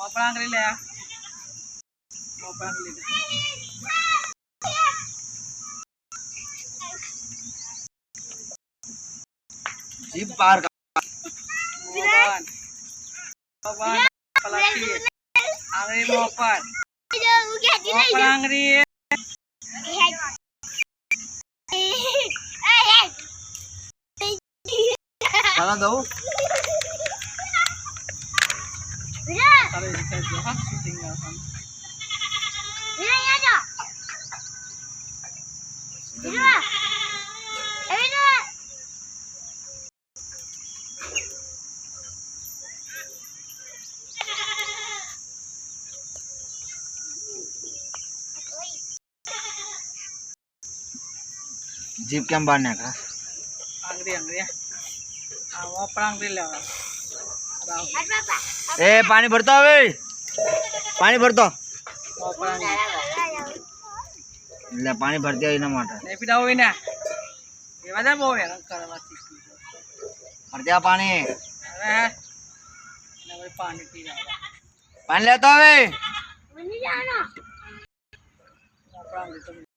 મોપળાંગ લે મોપળાંગ લે જીપ પાર મોપન મોપન પલાકી આંગળી મોપન મોપળાંગ રે ચાલો દઉં તારે દેખાય જો હા શૂટિંગ આસન જીપ કેમ બહાર નાખા આંગળી આંગળી આ મોપળાંગ રે લેવા એ પાણી ભરતો હવે પાણી ભરતો મોપળાંગ એટલે પાણી ભરતી હોય એના માટે ને પીડા હોય ને એવા દે બહુ હેરાન કરવાથી ભરતી આ પાણી હવે ને ભાઈ પાણી પી રહ્યા પાણી લેતો હવે મોપળાંગ રે